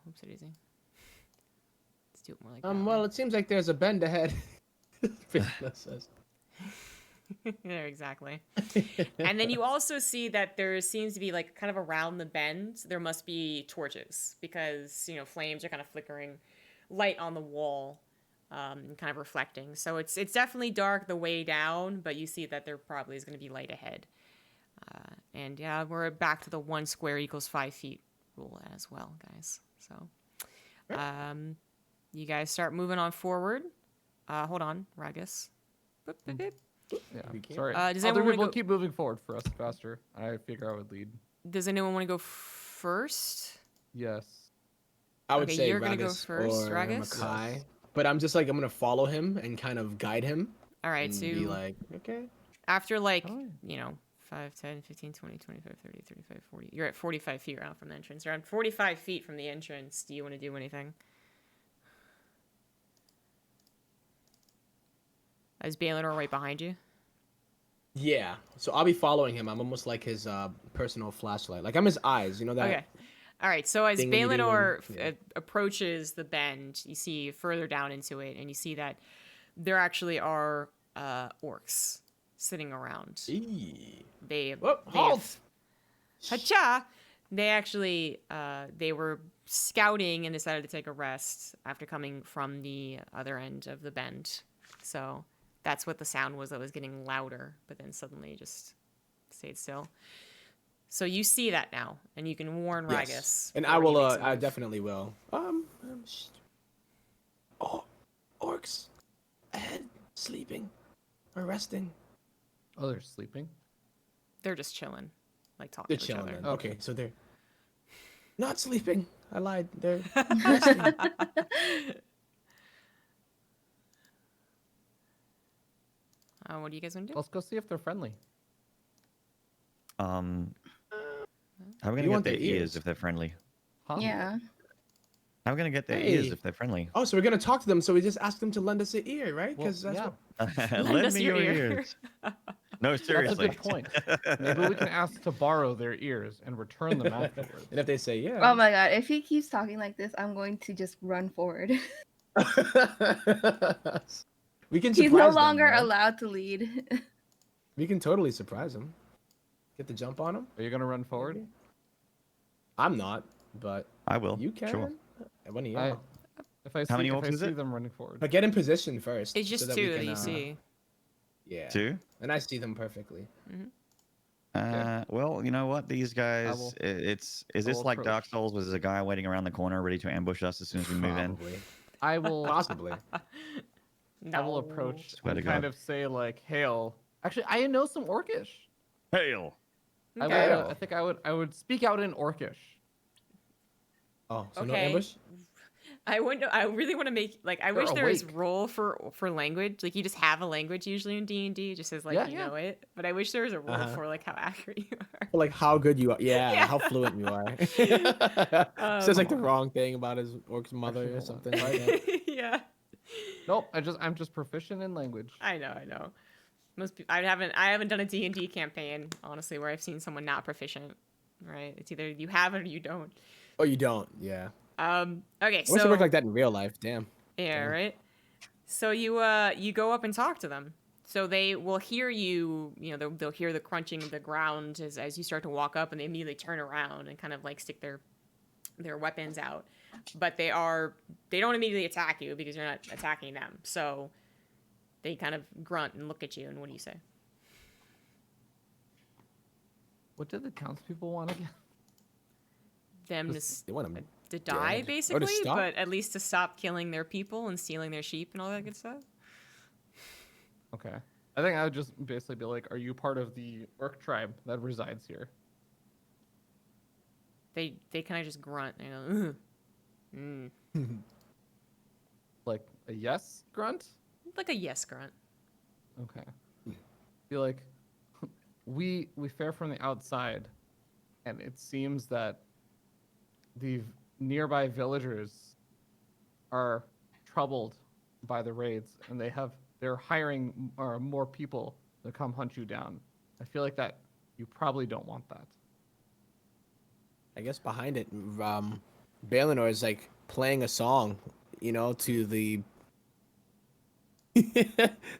Whoops, daisy. Let's do it more like that. Well, it seems like there's a bend ahead. That says. Yeah, exactly. And then you also see that there seems to be like kind of around the bend, there must be torches because, flames are kind of flickering light on the wall, and kind of reflecting. So it's definitely dark the way down, but you see that there probably is going to be light ahead. And yeah, we're back to the 1 square equals 5 feet rule as well, guys. So, you guys start moving on forward. Hold on, Ragas. Boop, boop, boop. Yeah. We can't- Sorry. Does Other anyone wanna people go- keep moving forward for us faster. I figure I would lead. Does anyone want to go first? Yes. I would Okay, say you're gonna go Ragas first, or Ragas? Makai. But I'm just like, I'm going to follow him and kind of guide him. All right, And so be like, okay. after Oh. 5, 10, 15, 20, 25, 30, 35, 40. You're at 45 feet out from the entrance. Around 45 feet from the entrance. Do you want to do anything? Is Baleanor right behind you? Yeah. So I'll be following him. I'm almost like his personal flashlight. Like I'm his eyes. You know that? Okay. All right. So as thing when you do Baleanor when- yeah. approaches the bend, you see further down into it, and you see that there actually are orcs sitting around. Eee. They Whoop, they halt! Hacha! They actually they were scouting and decided to take a rest after coming from the other end of the bend. So that's what the sound was that was getting louder, but then suddenly it just stayed still. So you see that now, and you can warn Ragas. Yes. And before I he will. makes a I move. definitely will. Oh, orcs ahead, sleeping or resting. Oh, they're sleeping. They're just chilling, like talking They're to chilling. each other. Then. Okay, so they're not sleeping. I lied. They're resting. What do you guys want to do? Let's go see if they're friendly. How are we You gonna want get their their ears ears. if they're friendly? Huh? Yeah. How are we gonna get their ears Hey. if they're friendly? Oh, so we're gonna talk to them. So we just ask them to lend us an ear, right? Well, Because that's yeah. what. Lend us me your your ear. ears. No, That's a seriously. good point. Maybe we can ask to borrow their ears and return them afterwards. And if they say yeah. Oh my god, if he keeps talking like this, I'm going to just run forward. We can. He's surprise no them, longer right? allowed to lead. We can totally surprise him. Get the jump on him. Are you gonna run forward? I'm not, but I will. you can. Sure. One of you. I- If I see, How many if orcs I is see it? them running forward. But get in position first. It's just so that two we that can, you see. Yeah. 2. And I see them perfectly. Well, you know what? These guys, will- is I this will like Dark approach. Souls? Was there a guy waiting around the corner ready to ambush us as soon as we move in? Probably. I will Possibly. I will approach Swear to and kind God. of say like, "Hail." Actually, I know some Orcish. Hail! Okay. I think I would speak out in Orcish. Oh, so no Okay. ambush? I really want to make like I They're wish there was awake. role for language. Like you just have a language usually in D&D. It just says like Yeah. you know it. But I wish there was a role Uh-huh. for like how accurate you are. Or, like how good you are. Yeah, Yeah. how fluent you are. Says like the wrong thing about his orc's mother Actually, or hold on. something like that. Yeah. Nope, I'm just proficient in language. I know. I haven't done a D&D campaign honestly where I've seen someone not proficient. Right? It's either you have it or you don't. Oh, you don't. Yeah. Okay, I wish so it worked like that in real life. Damn. yeah, Damn. right. So you go up and talk to them. So they will hear you. You know, they'll hear the crunching of the ground as you start to walk up, and they immediately turn around and kind of like stick their weapons out. But they don't immediately attack you because you're not attacking them. So they kind of grunt and look at you. And what do you say? What did the townspeople want again? Them They want him. to die, dead. Or to basically, stop? but at least to stop killing their people and stealing their sheep and all that good stuff. Okay. I think I would just basically be like, "Are you part of the Orc tribe that resides here?" They kind of just grunt. You know, Like a yes grunt? like a yes grunt. Okay. Be like, we fare from the outside, and it seems that the nearby villagers are troubled by the raids, and they're hiring more people to come hunt you down. I feel like that you probably don't want that. I guess behind it, Baleanor is like playing a song, you know, to the.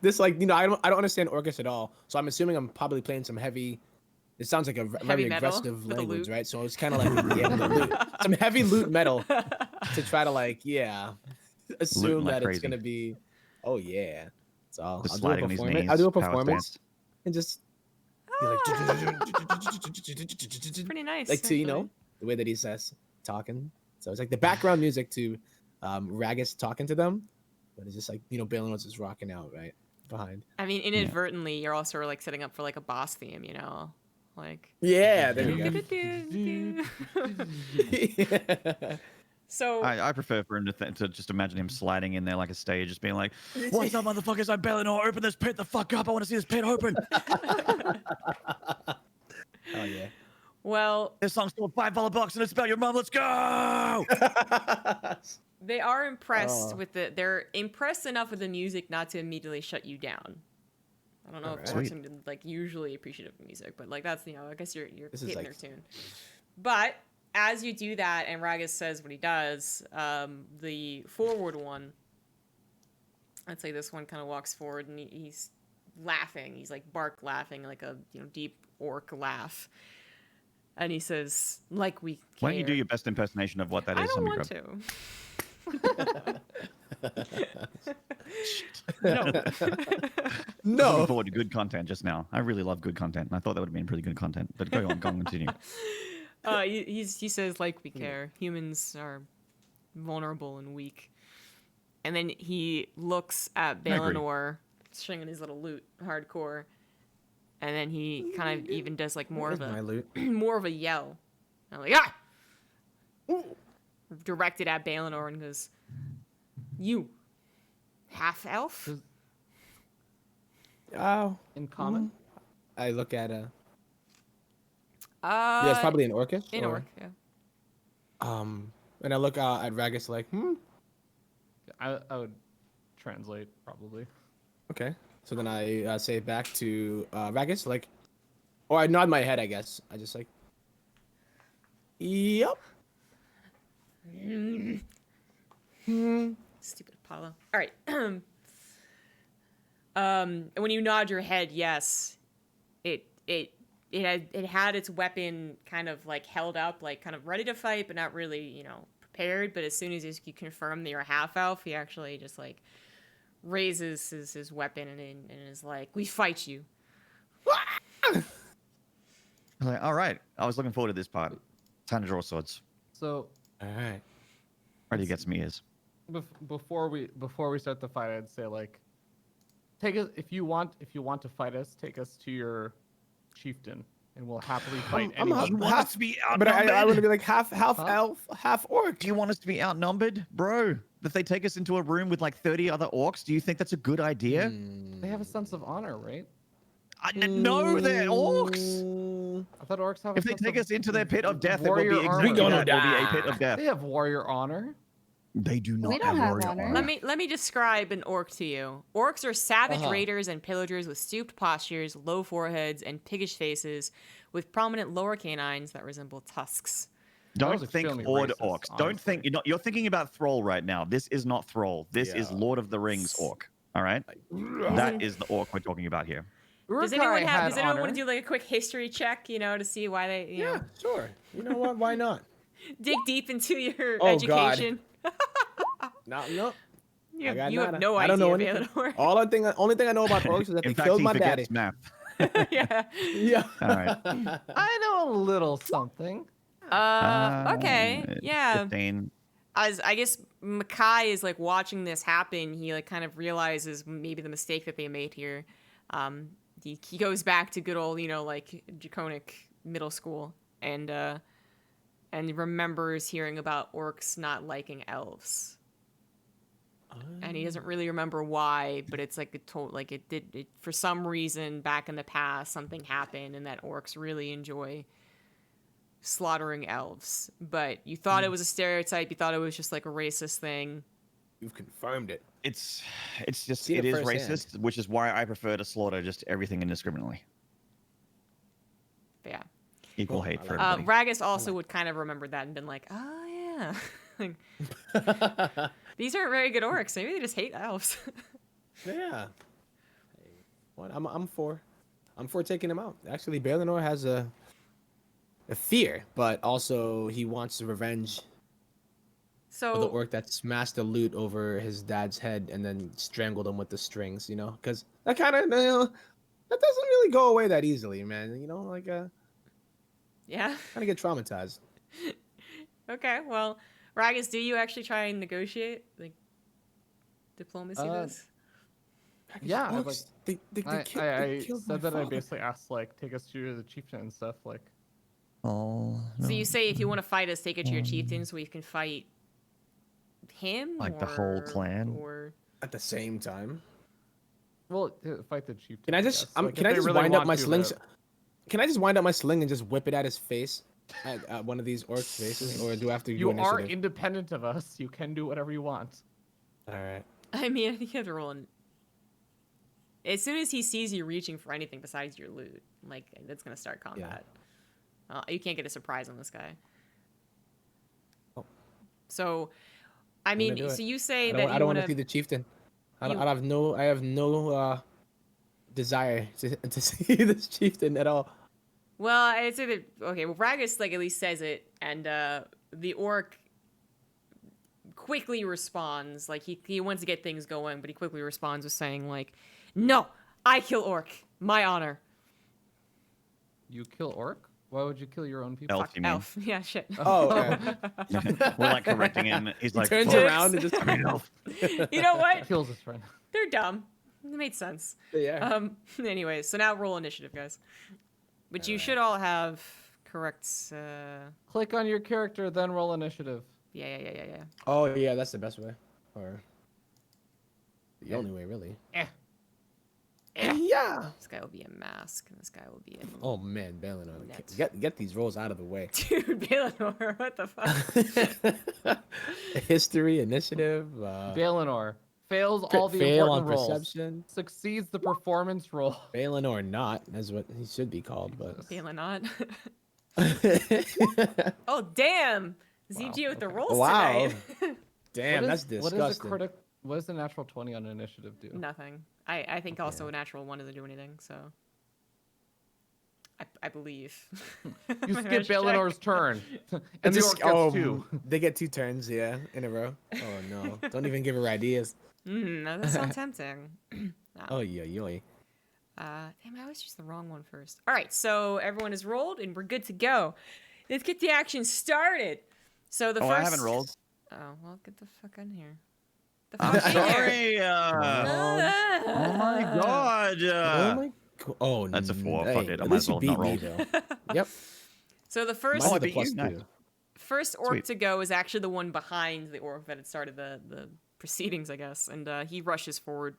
This like I don't understand Orcish at all, so I'm assuming I'm probably playing some heavy. It sounds like a very metal aggressive with a language, lute. right? So it's kind of like some heavy loot metal to try to like assume like that it's crazy. gonna be. Oh yeah, so I'll Just do a sliding on his performance. knees. I'll do a power performance stance. and just be like It's pretty nice. like to actually. the way that he says talking. So it's like the background music to Ragas talking to them, but it's just like Baleanor's just rocking out right behind. I mean, inadvertently, you're also like setting up for like a boss theme, you know, like. Yeah, there you go. So I prefer for him to just imagine him sliding in there like a stage, just being like, "What's up, motherfuckers? I'm Baleanor. Open this pit the fuck up. I want to see this pit open." Oh yeah. well, This song's called $5 bucks and it's about your mom. Let's go. they are impressed Oh. with they're impressed enough with the music not to immediately shut you down. I don't know if Alright. orcs are like usually appreciative of music, but like that's I guess you're This is, hitting like- their tune. But as you do that, and Ragas says what he does, the forward one, I'd say this one kind of walks forward and he's laughing. He's like bark laughing, like a deep orc laugh, and he says, "Like we care." Why don't you do your best impersonation of what that I is? don't want ZombieGrub? to. No. No. Looking forward to good content just now. I really love good content, and I thought that would have been pretty good content. But go on, continue. He says, like we care. Humans are vulnerable and weak. And then he looks at agree. Baleanor, stringing his little lute hardcore. And then he kind of even does like more Where's of my a loot? more of a yell. I'm like, ah! Directed at Baleanor and goes, "You, half elf?" Oh. In common? I look at yeah, it's probably an Orcish. in or- orc. Yeah. And I look at Ragas like, I would translate probably. okay. So then I say back to Ragas like, or I nod my head, I guess. I just like, yep. Stupid Apollo. All right. And when you nod your head, yes, it had its weapon kind of like held up, like kind of ready to fight, but not really, prepared. But as soon as you confirm that you're a half elf, he actually just like raises his weapon and is like, "We fight you." I was like, all right. I was looking forward to this part. Time to draw swords. So, All right. Ready gets me is. before we start the fight, I'd say like, take us if you want to fight us, take us to your chieftain, and we'll happily fight I'm anyone. You want us to be But outnumbered? I want to be like half Huh? elf, half orc. Do you want us to be outnumbered, bro? If they take us into a room with like 30 other orcs, do you think that's a good idea? They have a sense of honor, right? No, they're orcs. Mm, I thought orcs have. If they take us into their pit of death, it will warrior be armor. exactly We gonna that. It will be a die. pit of death. They have warrior honor. They do not We don't have warrior honor. Let me describe an orc to you. Orcs are savage Uh-huh. raiders and pillagers with stooped postures, low foreheads, and piggish faces, with prominent lower canines that resemble tusks. Don't was think extremely Horde racist, orcs. Don't think honestly. you're thinking about Thrall right now. This is not Thrall. This is Yeah. Lord of the Rings orc. All right, that is the orc we're talking about here. Does Uruk-hai anyone had Does anyone honor. want to do like a quick history check? To see why they yeah, sure. You know what? Why not? dig deep into your Oh, God. education. No. You I got have nada. no I idea, don't know anything. Baleanor. Only thing I know about orcs is that In they fact, killed he my forgets daddy. math. Yeah. Yeah. All right. I know a little something. Okay. Yeah. 15. As I guess Makai is like watching this happen, he like kind of realizes maybe the mistake that they made here. He goes back to good old, like draconic middle school and remembers hearing about orcs not liking elves. And he doesn't really remember why, but it's like it for some reason back in the past something happened and that orcs really enjoy slaughtering elves. But you thought it was a stereotype, you thought it was just like a racist thing. You've confirmed it. It's just Seen it it is firsthand. racist, which is why I prefer to slaughter just everything indiscriminately. But yeah. Equal Cool, hate I for like everybody. Ragas also would kind of remember that and been like, oh yeah. Like, these aren't very good orcs. Maybe they just hate elves. Yeah. Hey, what? I'm for taking him out. Actually, Baleanor has a fear, but also he wants revenge for the So orc that smashed the loot over his dad's head and then strangled him with the strings. Because that kind of that doesn't really go away that easily, man. yeah. Kind of get traumatized. Okay, well, Ragas, do you actually try and negotiate like diplomacy this? Yeah, I, like, Orcs, they I killed said my that I father. basically asked like take us to the chieftain and stuff like. Oh, So you say if you want to fight us, take it to your chieftain so we can fight him, Like the whole clan? or At the same time. Well, fight the chieftain. Can I just guess. Like, can if I they just really wind up want my to, sling? but- Can I just wind up my sling and just whip it at his face? At one of these orcs' faces, or do I have to do You are initiative? independent of us. You can do whatever you want. All right. I mean, I think you have to roll in. As soon as he sees you reaching for anything besides your loot, like that's gonna start combat. You can't get a surprise on this guy. Oh. So, I I'm gonna mean, do so it. you say I that don't, you I don't want want to see to. the chieftain. I you- have no desire to see this chieftain at all. Well, I'd say that okay. Well, Ragas like at least says it, and the orc quickly responds. Like he wants to get things going, but he quickly responds with saying like, "No, I kill orc. My honor." You kill orc? Why would you kill your own people? Elf, you mean? Elf. Yeah, shit. Oh, okay. We're like correcting him. He's He like, turns "Fuck." around and just I mean, elf. You know what? Kills his friend. They're dumb. It made sense. yeah. Anyways, so now roll initiative, guys. But you should all have correct. Click on your character, then roll initiative. Yeah. Oh yeah, that's the best way, or the only way, really. Eh. Yeah. This guy will be a mask, and this guy will be a. Oh man, Baleanor, Net. get these rolls out of the way. Dude, Baleanor, what the fuck? History, initiative, Baleanor fails all the fail on important rolls. perception. Succeeds the performance roll. Baleanor not, that's what he should be called, but. Baleanor. Oh damn! ZG with the okay. rolls Wow. tonight. Damn, that's disgusting. What does a natural 20 on initiative do? Nothing. I think also a natural one doesn't do anything. So. I believe. You My skip best check. Baleanor's turn, and It's the just- orc gets 2. They get 2 turns, yeah, in a row. Oh no! Don't even give her ideas. No, that sounds tempting. No. Oh yoy. Damn, I always choose the wrong one first. All right, so everyone is rolled and we're good to go. Let's get the action started. So the Oh, first. I haven't rolled. Oh well, get the fuck in here. The fuck I'm in here. sorry. Oh my god. Oh my. Oh, That's a 4. Hey, Fuck it. I at might least as you well beat not me roll. though. Yep. So the Mine first is I the beat you? +2. Nice. first orc Sweet. to go is actually the one behind the orc that had started the proceedings, I guess, and he rushes forward.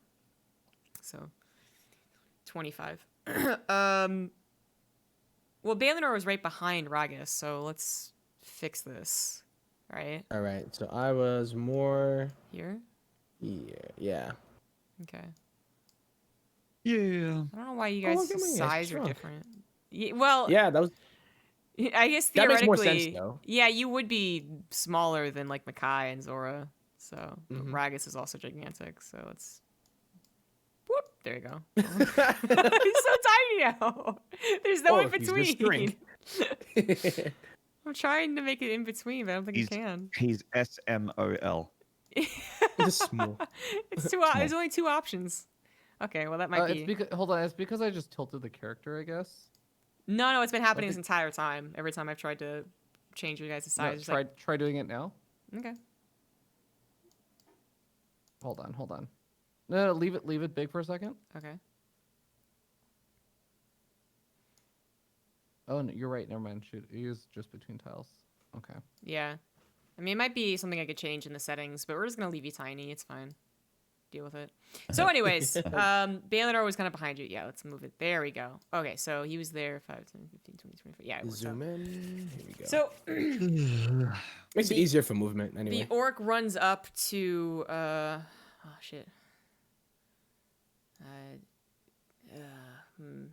So 25. Well, Baleanor was right behind Ragas, so let's fix this. Right All right. So I was more. here. Yeah. Okay. Yeah. I don't know why you Oh, guys' look at me, I size are shrunk. different. Well, Yeah. That was. I guess That makes theoretically, more sense, though. yeah, you would be smaller than like Makai and Zora. So but Mhm. Ragas is also gigantic. So it's whoop. There you go. He's so tiny now. There's no Oh, in he's Mr. between. Drink. I'm trying to make it in between, but I don't think He's- you can. He's SMOL. Just small. It's two. There's only 2 options. Okay, well that might It's be. because hold on. It's because I just tilted the character, I guess. No, it's been happening think- this entire time. Every time I've tried to change your guys' No, size, it's try doing it now. like, okay. Hold on. No, leave it big for a second. Okay. Oh, no, you're right. Never mind. Shoot, he is just between tiles. Okay. Yeah. I mean, it might be something I could change in the settings, but we're just going to leave you tiny. It's fine. Deal with it. So anyways, Baleanor was kind of behind you. Yeah, let's move it. There we go. Okay, so he was there 5, 10, 15, 20, 25. Yeah, it works out. Zoom in. Here we go. So Makes it easier for movement anyway. the orc runs up to, oh shit.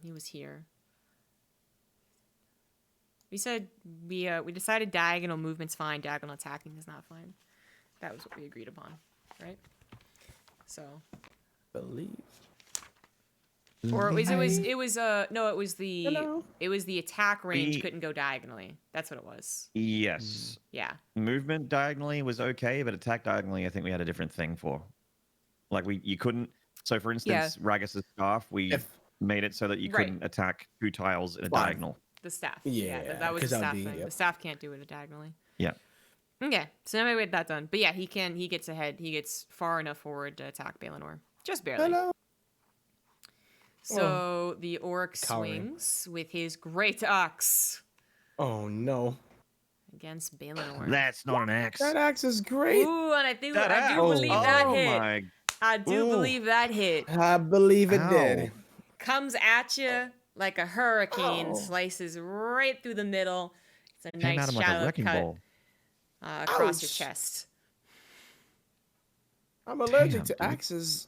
He was here. We said we decided diagonal movement's fine, diagonal attacking is not fine. That was what we agreed upon, right? So, Believe. or it was no, it was the Hello. attack range We- couldn't go diagonally. That's what it was. Yes. Yeah. Movement diagonally was okay, but attack diagonally, I think we had a different thing for. Like you couldn't. So for instance, Ragas' scarf, we made it so that you Right. couldn't attack 2 tiles in a Fine. diagonal. The staff. Yeah, that was 'cause the that would staff be- thing. yep. The staff can't do it diagonally. Yeah. Okay, so now we get that done. But yeah, he gets ahead. He gets far enough forward to attack Baleanor. Just barely. Hello. So the orc Cowering. swings with his great axe Oh no. against Baleanor. That's not an axe. That axe is great. Ooh, and I do That believe that oh hit. my. I do Ooh. believe that hit. I believe it did. Comes at you like a hurricane, Oh. slices right through the middle. It's a Came nice at him like a shallow wrecking cut ball. across your Ouch. chest. I'm allergic Damn, to dude. axes.